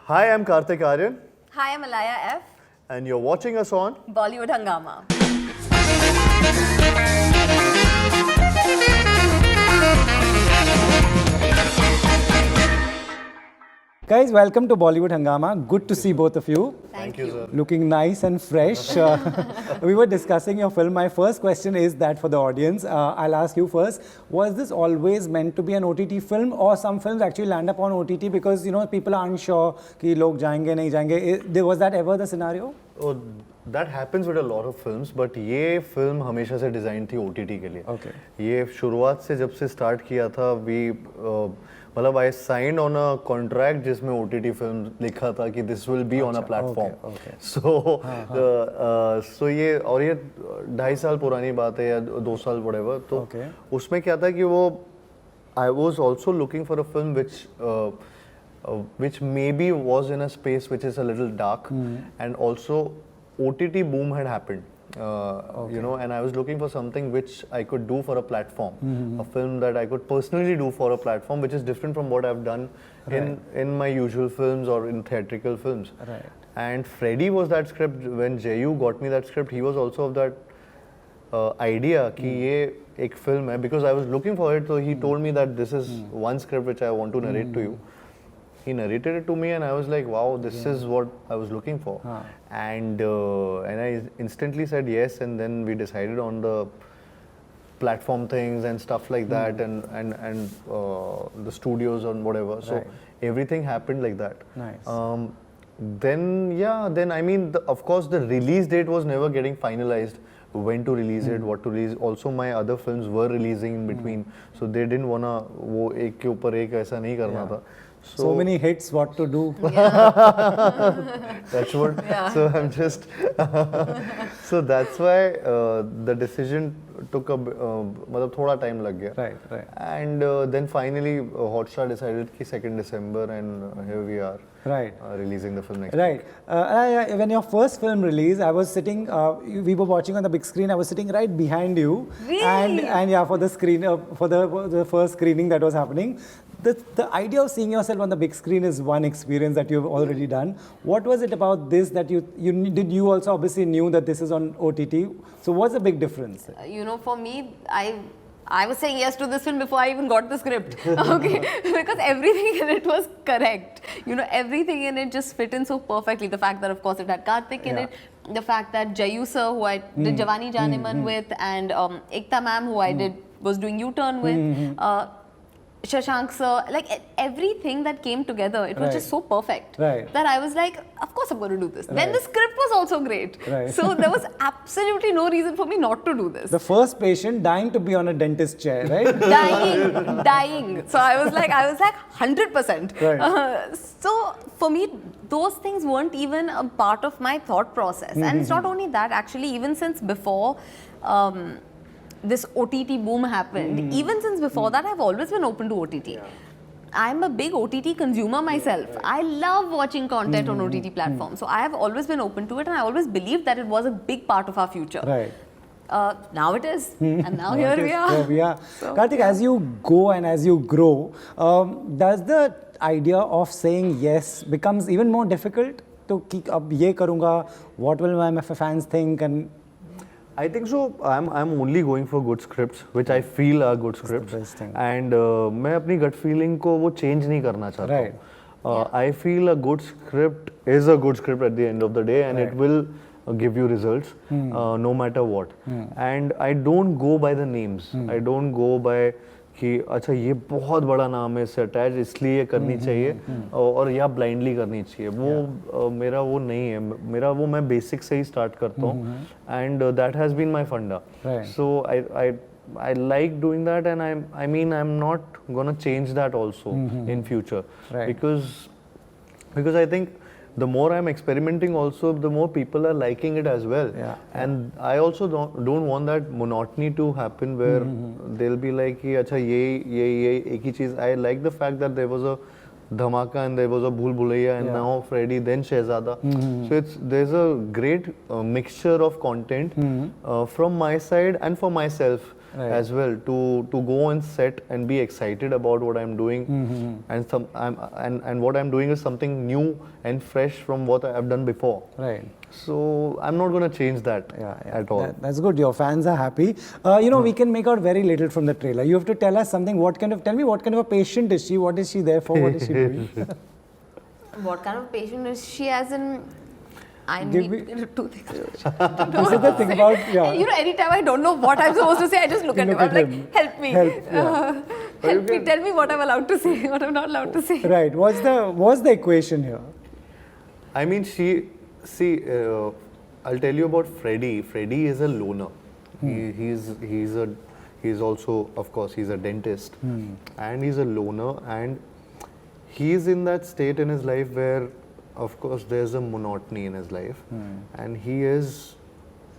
Hi, I'm Kartik Aaryan, Hi, I'm Alaya F. and you're watching us on Bollywood Hungama. Guys, welcome to Bollywood Hungama. Good to see both of you. Thank you. sir. Looking nice and fresh. We were discussing your film. My first question is that for the audience, I'll ask you first. Was this always meant to be an OTT film, or some films actually land up on OTT because people are unsure कि लोग जाएंगे नहीं जाएंगे? Was that ever the scenario? Oh, that happens with a lot of films, but ये film हमेशा से design थी OTT के लिए. Okay. ये शुरुआत से जब से स्टार्ट किया था, मतलब I signed on a contract जिसमें OTT फिल्म लिखा था कि this will be on a platform. Okay. So ये और ये 2.5 साल पुरानी बात है या 2 साल whatever. तो उसमें क्या था कि वो I was also looking for a film which maybe was in a space which is a little dark, and also OTT boom had happened. And I was looking for something which I could do for a platform, a film that I could personally do for a platform, which is different from what I've done in my usual films or in theatrical films. Right. And Freddy was that script. When Jayu got me that script, he was also of that idea कि ये एक film है, because I was looking for it. So he told me that this is one script which I want to narrate to you. He narrated it to me, and I was like, wow, this is what I was looking for. And I instantly said yes, and then we decided on the platform things and stuff like that, and the studios and whatever. So everything happened like that. Nice. Then I mean, of course, the release date was never getting finalized. When to release it, what to release. Also, my other films were releasing in between, so they didn't wanna वो एक के ऊपर एक ऐसा नहीं करना था. So many hits, what to do? That's what. So I'm just. So that's why the decision took मतलब थोड़ा time लग गया. Right. And then finally Hotstar decided कि 2nd December, and here we are. Right. Releasing the film next week. When your first film released, I was sitting, we were watching on the big screen, I was sitting right behind you. Really? And yeah, for the screen, for the first screening that was happening. The idea of seeing yourself on the big screen is one experience that you've already done. What was it about this that you also obviously knew that this is on OTT? So what's the big difference? For me, I was saying yes to this film before I even got the script, okay? Because everything in it was correct. Everything in it just fit in so perfectly. The fact that, of course, it had Kartik in it, the fact that Jayu sir, who I did Jawani Janeman with, and Ekta ma'am, who I was doing U-turn with, Shashank sir, like everything that came together, it was just so perfect that I was like, of course I'm going to do this. Then the script was also great. So there was absolutely no reason for me not to do this. The first patient dying to be on a dentist chair, right? dying. So I was like 100%. So for me, those things weren't even a part of my thought process. And it's not only that, actually, even since before this OTT boom happened, even since before that, I've always been open to OTT. I'm a big OTT consumer myself. I love watching content on OTT platforms. So I have always been open to it, and I always believed that it was a big part of our future. Now it is, and now here we are. Here we are. So, Kartik, as you go and as you grow, does the idea of saying yes becomes even more difficult? To ab ye karunga, what will my fans think? And I think so. I'm only going for good scripts, which I feel are good scripts. And मैं अपनी gut feeling को वो change नहीं करना चाहता हूँ. I feel a good script is a good script at the end of the day, and it will give you results no matter what. And I don't go by the names. I don't go by कि अच्छा ये बहुत बड़ा नाम है, इससे attach इसलिए करनी चाहिए और या ब्लाइंडली करनी चाहिए. वो मेरा वो नहीं है. मेरा वो मैं बेसिक से ही स्टार्ट करता हूँ, and that has been my funda. So I like doing that, and I mean I'm not gonna change that also in future, because I think the more I'm experimenting also, the more people are liking it as well. And I also don't want that monotony to happen where they'll be like, acha ye ek hi cheez. I like the fact that there was a Dhamaka and there was a Bhool Bhulaiya, and now Freddy, then Shehzada. So there's a great mixture of content from my side and for myself. as well, to go on set and be excited about what I'm doing, and what I'm doing is something new and fresh from what I've done before. Right. So I'm not going to change that at all. That's good. Your fans are happy. We can make out very little from the trailer. You have to tell us something. Tell me what kind of a patient is she? What is she there for? What is she doing? What kind of patient is she? As in, I Give need two things. This is the thing about, Anytime I don't know what I'm supposed to say, I just look at him. I'm like, help me. Help me. Tell me what I'm allowed to say, what I'm not allowed to say. Right. What's the equation here? I mean, I'll tell you about Freddy. Freddy is a loner. He's also, of course, he's a dentist, and he's a loner, and he's in that state in his life where, of course, there's a monotony in his life, and he is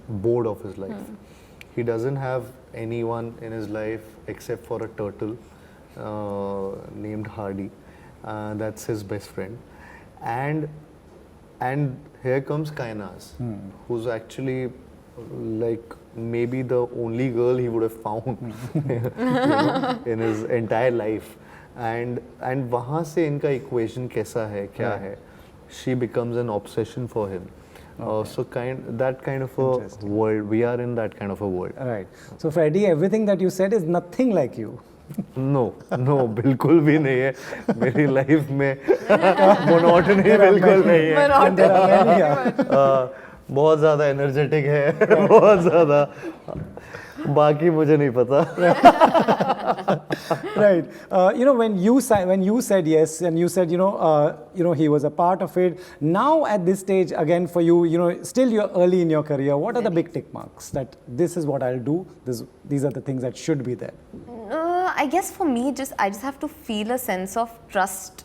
bored of his life. He doesn't have anyone in his life except for a turtle named Hardy. That's his best friend, and here comes Kainaz, who's actually like maybe the only girl he would have found in his entire life. And वहाँ से इनका equation कैसा है, क्या है? She becomes an obsession for him. So that kind of a world. We are in that kind of a world. Right. So Freddy, everything that you said is nothing like you. No, बिल्कुल भी नहीं है. मेरी life में monotony बिल्कुल नहीं है. बहुत ज़्यादा energetic है, बहुत ज़्यादा. बाकी मुझे नहीं पता. Right. When you said yes, and you said he was a part of it. Now at this stage, again for you, still you're early in your career. What are the big tick marks that this is what I'll do? These are the things that should be there. I guess for me, I just have to feel a sense of trust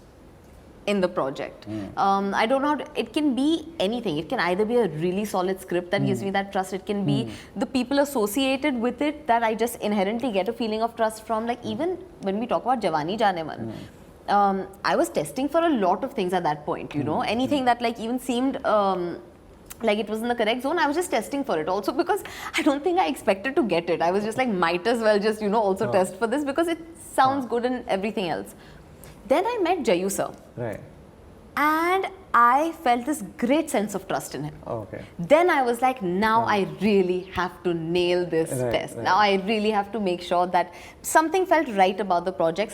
in the project. I don't know how to, it can be anything. It can either be a really solid script that gives me that trust. It can be the people associated with it that I just inherently get a feeling of trust from. Like even when we talk about Jawani Jaane Man, I was testing for a lot of things at that point, anything that like even seemed like it was in the correct zone, I was just testing for it. Also because I don't think I expected to get it. I was just like, might as well just, also test for this because it sounds good and everything else. Then I met Jayu sir. Right. And I felt this great sense of trust in him. Okay. Then I was like, now I really have to nail this test. Now I really have to make sure that something felt right about the project.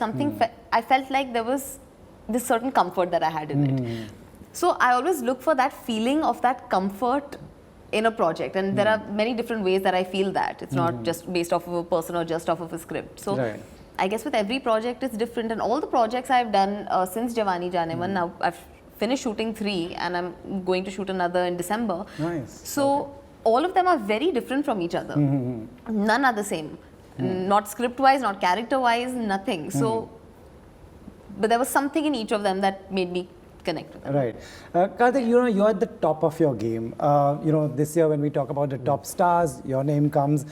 I felt like there was this certain comfort that I had in it. So I always look for that feeling of that comfort in a project, and there are many different ways that I feel that. It's not just based off of a person or just off of a script. So I guess with every project it's different, and all the projects I've done since Jawani Jaane Man, now I've finished shooting 3 and I'm going to shoot another in December. Nice. So all of them are very different from each other. None are the same. Not script wise, not character wise, nothing. So, but there was something in each of them that made me connect with them. Right. Kartik, you're at the top of your game. This year when we talk about the top stars, your name comes.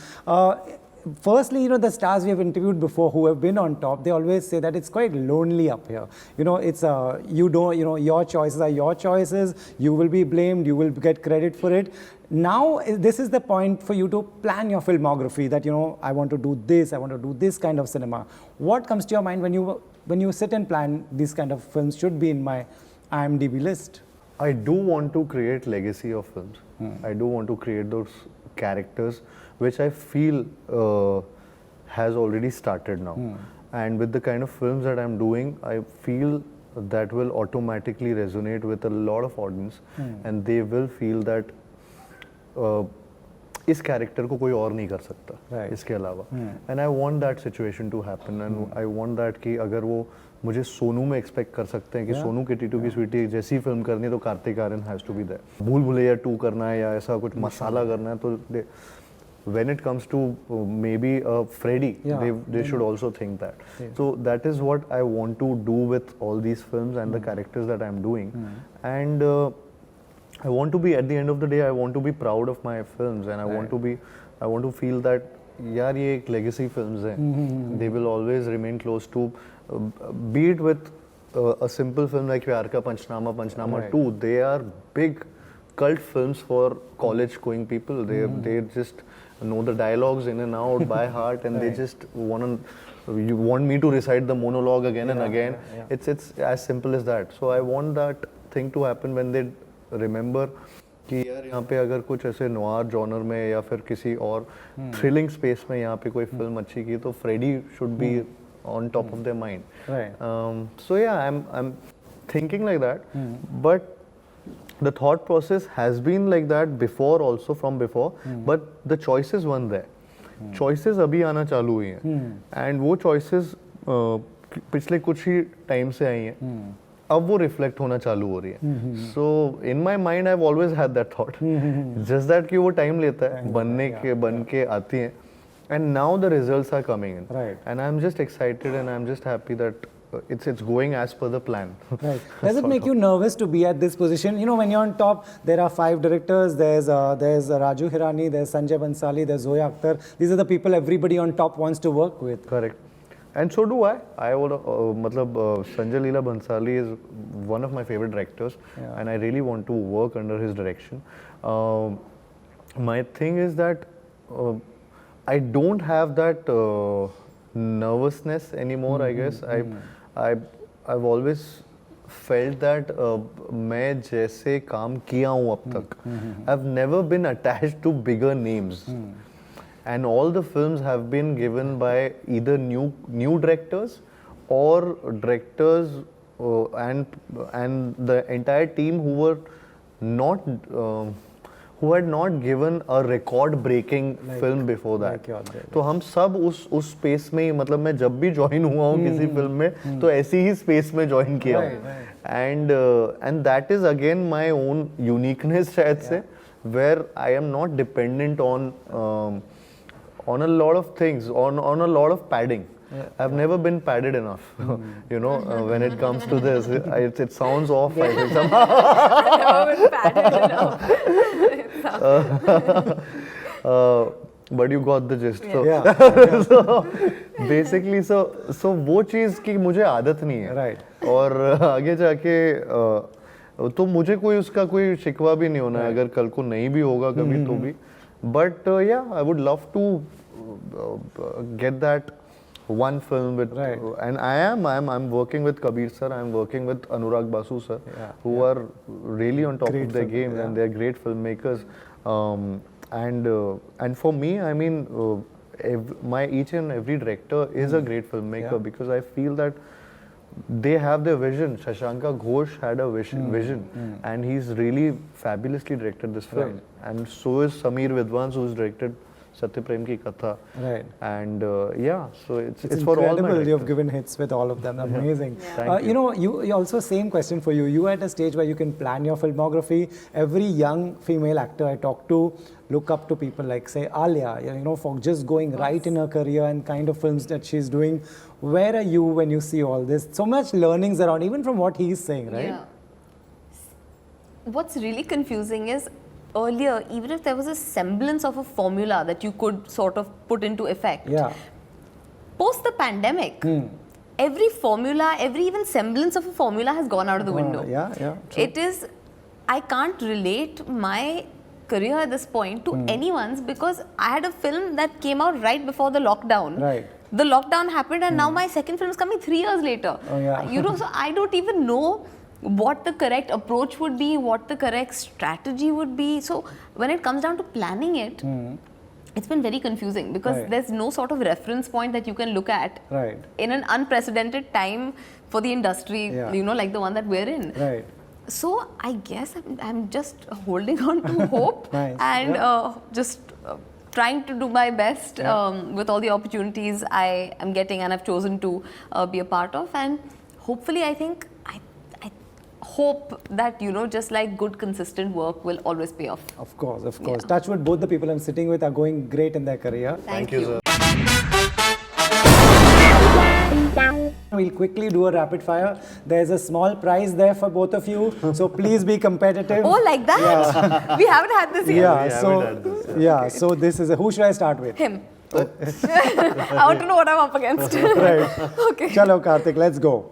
Firstly, the stars we have interviewed before who have been on top, they always say that it's quite lonely up here. It's your choices are your choices. You will be blamed. You will get credit for it. Now, this is the point for you to plan your filmography. That I want to do this. I want to do this kind of cinema. What comes to your mind when you sit and plan these kind of films should be in my IMDb list? I do want to create legacy of films. I do want to create those characters which I feel has already started now. And with the kind of films that I'm doing, I feel that will automatically resonate with a lot of audience, and they will feel that इस character को कोई और नहीं कर सकता इसके अलावा. And I want that situation to happen, and I want that कि अगर वो मुझे सोनू में एक्सपेक्ट कर सकते हैं कि सोनू की टीटू की स्वीटी जैसी फिल्म करनी है तो Kartik Aaryan has to be there. Bhool Bhulaiyaa 2 करना है या ऐसा कुछ मसाला करना है तो when it comes to maybe Freddy, they should also think that. So that is what I want to do with all these films and the characters that I'm doing. And I want to be, at the end of the day, I want to be proud of my films, and I want to feel that यार ये एक legacy films हैं. They will always remain close to, be it with a simple film like प्यार का पंचनामा 2. They are big cult films for college going people. They just know the dialogues in and out by heart, and they just you want me to recite the monologue again and again. It's as simple as that. So I want that thing to happen when they remember कि यार यहाँ पे अगर कुछ ऐसे noir genre में या फिर किसी और थ्रिलिंग स्पेस में यहाँ पे कोई फिल्म अच्छी की तो Freddy should be on top of their mind. Right. So yeah, I'm thinking like that, but the thought process has been like that before also, from before, but the choices weren't there. Choices अभी आना चालू हुई हैं, and वो choices पिछले कुछ ही time से आई हैं, अब वो रिफ्लेक्ट होना चालू हो रही है. So in my mind I have always had that thought, just that कि वो टाइम लेता है बन के आती हैं, and now the results are coming in. Right. And I'm just excited and I'm just happy that it's going as per the plan. Right. Does it make you nervous to be at this position? You know, when you're on top, there are 5 directors. There's Raju Khilnani, there's Sanjay Bansali, there's Zoya Akhtar. These are the people everybody on top wants to work with. Correct. And so do I. I would, Sanjay Leela Bansali is one of my favorite directors, and I really want to work under his direction. My thing is that I don't have that nervousness anymore. I guess I've always felt that मैं जैसे काम किया हूँ अब तक, I've never been attached to bigger names. And all the films have been given by either new directors or directors and the entire team who were not who had not given a record-breaking film before that. तो हम सब उस space में ही, मतलब मैं जब भी join हुआ हूँ किसी film में तो ऐसी ही space में join किया हूँ. And that is again my own uniqueness शायद से, where I am not dependent on a lot of things, on a lot of padding. I've never been padded enough, you know, when it comes to this. It sounds off, I think, somehow. I've never been padded enough. But you got the gist. Yeah. So basically, so वो चीज़ की मुझे आदत नहीं है. Right. और आगे जाके तो मुझे कोई उसका कोई शिकवा भी नहीं होना है अगर कल को नहीं भी होगा कभी तो भी. But yeah, I would love to get that one film with, and I'm working with Kabir sir, I'm working with Anurag Basu sir, who are really on top of their game, and they're great filmmakers. And for me, I mean, each and every director is a great filmmaker because I feel that they have their vision. Shashanka Ghosh had a vision, and he's really fabulously directed this film. And so is Sameer Vidwans, who's directed Satya Prem Ki Katha. Right. And yeah, so it's for all my directors. You've given hits with all of them. Amazing. Thank you. You know, you also, same question for you. You are at a stage where you can plan your filmography. Every young female actor I talk to look up to people like, say, Alaya, you know, for just going right in her career and kind of films that she's doing. Where are you when you see all this? So much learnings around, even from what he's saying, right? Yeah. What's really confusing is, earlier, even if there was a semblance of a formula that you could sort of put into effect, post the pandemic, every formula, every even semblance of a formula has gone out of the window. True. It is, I can't relate my career at this point to anyone's, because I had a film that came out right before the lockdown. Right. The lockdown happened, and now my second film is coming 3 years later. You know, so I don't even know what the correct approach would be, what the correct strategy would be. So when it comes down to planning it, it's been very confusing, because there's no sort of reference point that you can look at in an unprecedented time for the industry, you know, like the one that we're in. So I guess I'm just holding on to hope and just trying to do my best with all the opportunities I am getting and I've chosen to be a part of. And hopefully, I think, I hope that, you know, just like good consistent work will always pay off. Of course. Touch wood, both the people I'm sitting with are going great in their career. Thank you, sir. We'll quickly do a rapid fire. There's a small prize there for both of you, so please be competitive. Oh, like that? We haven't had this yet. So this is who should I start with? Him. I want to know what I'm up against. Okay. Chalo, Kartik, let's go.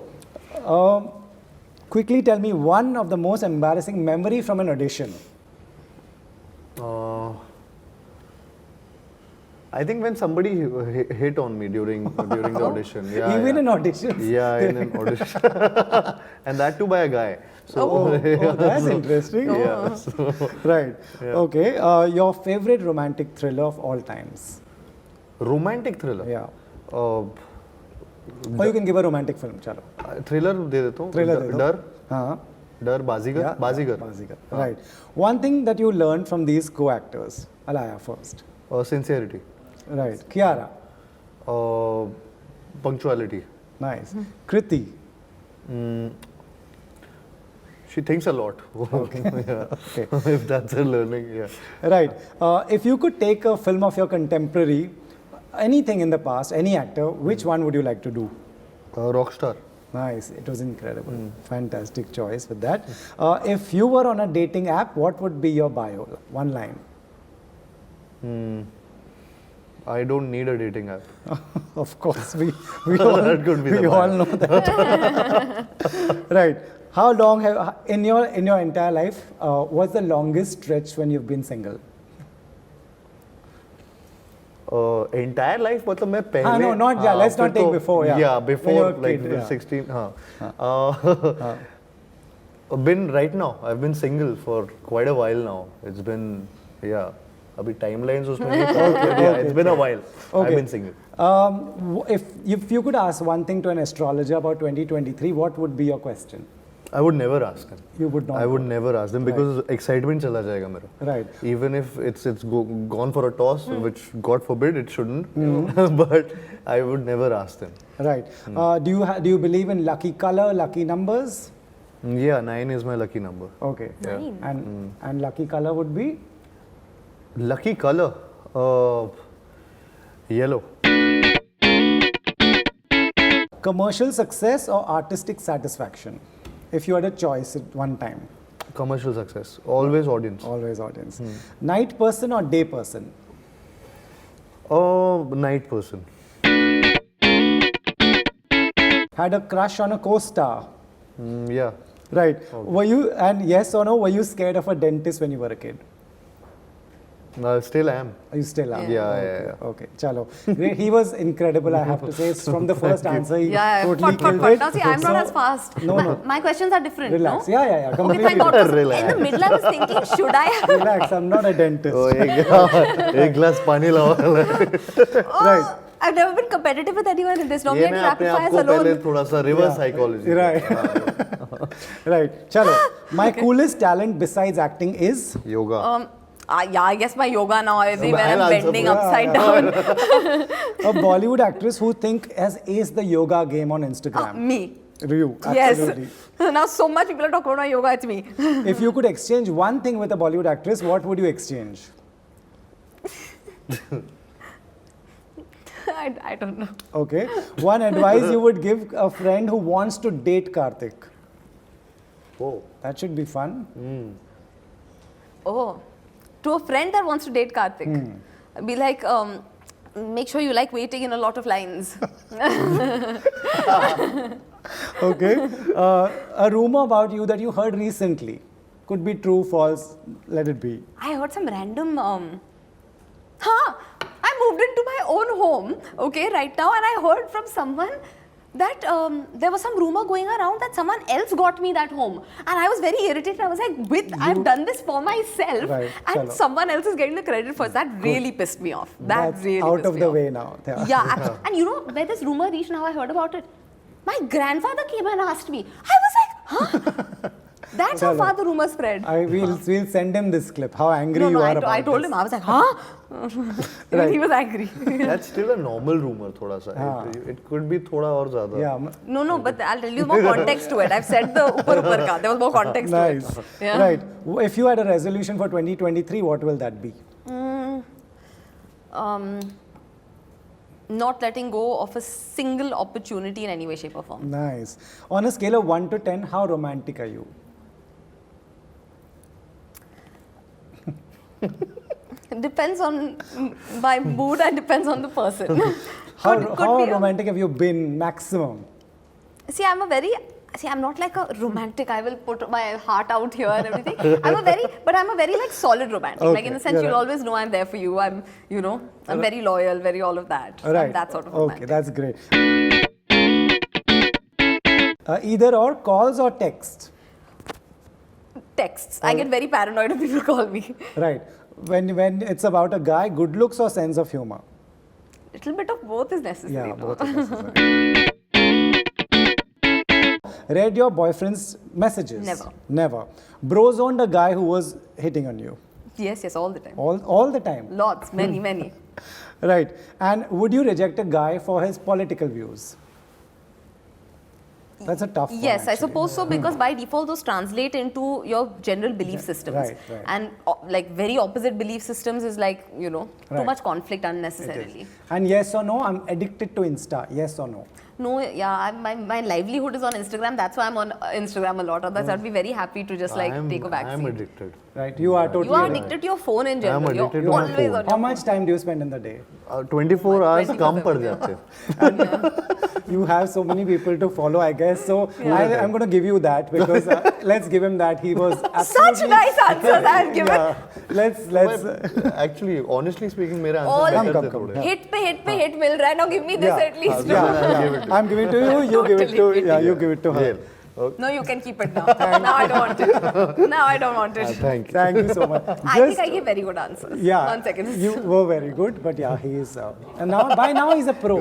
Quickly tell me one of the most embarrassing memory from an audition. I think when somebody hit on me during the audition. Yeah, Even in auditions? Yeah, in an audition. And that too by a guy. So, That's interesting. Yeah. So, Right. Okay. Your favorite romantic thriller of all times? romantic thriller. Yeah. Uh, Or you can give a romantic film. Chalo. Thriller दे देता हूँ. Thriller दे दो. डर. हाँ. डर बाजीगर. Yeah. Baazigar. Bazigar. Right. One thing that you learned from these co-actors. Alaya first. Sincerity. Right. Kiara. Punctuality. Nice. Kriti. She thinks a lot. Okay. Yeah. Okay. If that's her learning, yeah. Right. If you could take a film of your contemporary, anything in the past, any actor, which one would you like to do? Rockstar. Nice. It was incredible. Fantastic choice with that. If you were on a dating app, what would be your bio? One line. I don't need a dating app. Of course, we all, That could be the we bio. all know that. Right. How long have in your entire life? What's the longest stretch when you've been single? Entire life मतलब मैं पहले no, not yeah. Let's not take before. Yeah. Yeah, When you before were a like kid, yeah. 16. Been right now. I've been single for quite a while now. It's been अभी timelines उसमें नहीं था. Yeah, it's been a while. I've been single. If you could ask one thing to an astrologer about 2023, what would be your question? I would never ask them. You would not. I would never ask them because excitement चला जाएगा मेरा. Right. Even if it's gone for a toss, which God forbid it shouldn't, but I would never ask them. Right. Do you believe in lucky color, lucky numbers? Yeah, 9 is my lucky number. Okay. Yeah. And lucky color would be? Lucky color, yellow. Commercial success or artistic satisfaction? If you had a choice at one time. Commercial success, always audience. Always audience. Night person or day person? Night person. Had a crush on a co-star? Yeah. Right. Were you, and yes or no, were you scared of a dentist when you were a kid? Still am. You still are? Yeah. Okay, chalo. Great. He was incredible, I have to say. From the first answer, he totally killed But it. now see, I'm not as fast. No. My questions are different, Relax. no? Yeah. Okay, Completely thank God. 'Cause Relax. In the middle, I was thinking, should I? Relax, I'm not a dentist. एक glass पानी लाओ. Right. I've never been competitive with anyone in this. Normally, ये I मैं trap अपने आप fires को पहले alone. थोड़ा सा reverse psychology. Right. Right. Chalo. My coolest talent besides acting is? Yoga. I guess my yoga now. Everywhere I'll I'm answer bending for upside down. A Bollywood actress who has aced the yoga game on Instagram. Me. You, absolutely. Yes. Now so much people are talking about my yoga. It's me. If you could exchange one thing with a Bollywood actress, what would you exchange? I don't know. Okay. One advice you would give a friend who wants to date Kartik. Oh. That should be fun. Oh, to a friend that wants to date Kartik, be like, make sure you like waiting in a lot of lines. Okay. A rumor about you that you heard recently. Could be true, false, let it be. I heard some random. I moved into my own home, okay, right now, and I heard from someone that there was some rumor going around that someone else got me that home, and I was very irritated. I was like, I've done this for myself, Right, and chalo. someone else is getting the credit first. That really pissed me off. That That's really out pissed of me the off. way now. Yeah, and you know where this rumor reached? Now I heard about it. My grandfather came and asked me. I was like, huh? That's how Chalo. far the rumor spread. We'll send him this clip. How angry No, you are I about told this. him. I was like, huh? Right. He was angry. That's still a normal rumor, थोड़ा सा. It could be थोड़ा और ज़्यादा. Yeah. No, but I'll tell you more context to it. I've said the upar ka. There was more context Nice. to it. Yeah. Right. If you had a resolution for 2023, what will that be? Not letting go of a single opportunity in any way, shape, or form. Nice. On a scale of 1 to 10, how romantic are you? It depends on my mood and depends on the person. How Could be a- romantic have you been maximum? See, I'm a very See, I'm not like a romantic. I will put my heart out here and everything. I'm a very like solid romantic. Okay, Like in the sense, you'll always know I'm there for you. I'm, you know, I'm very loyal, very all of that. Right. I'm that sort of romantic. Okay, that's great. Either or, calls or text? Texts. I get very paranoid if people call me. Right. When it's about a guy, good looks or sense of humor? Little bit of both is necessary. Yeah, no? both are necessary. Read your boyfriend's messages? Never. Never. Bro zoned a guy who was hitting on you? Yes, all the time. All the time? Lots, many. Right. And would you reject a guy for his political views? That's a tough one. Yes, I actually. suppose so, because by default those translate into your general belief systems. Right. And like very opposite belief systems is like, you know, too Right. much conflict unnecessarily. And yes or no, I'm addicted to Insta. Yes or no? No, yeah, my livelihood is on Instagram. That's why I'm on Instagram a lot. Otherwise, I'd be very happy to just like take a back I'm seat. addicted. Right. You are totally You are right. addicted to your phone in general. I'm addicted You're to my always phone. on How your much time do you spend in the day? 24 hours 24/7, कम पड़ yeah. जाते You have so many people to follow, I guess. So I'm going to give you that because let's give him that. He was absolutely... Such nice answers I have given. Yeah. Let's Actually, honestly speaking, मेरा All answer better थे come. थोड़े. hit पे hit मिल रहा है. Now give me this Yeah. at least. yeah. I'm giving to you. You give it to you give it to her. Jail. Okay. No, you can keep it now. Now I don't want it. Now I don't want it. Thank you. Thank you so much. I think I gave very good answers. Yeah. 1 second. You were very good, but yeah, he is. And now by now he's a pro.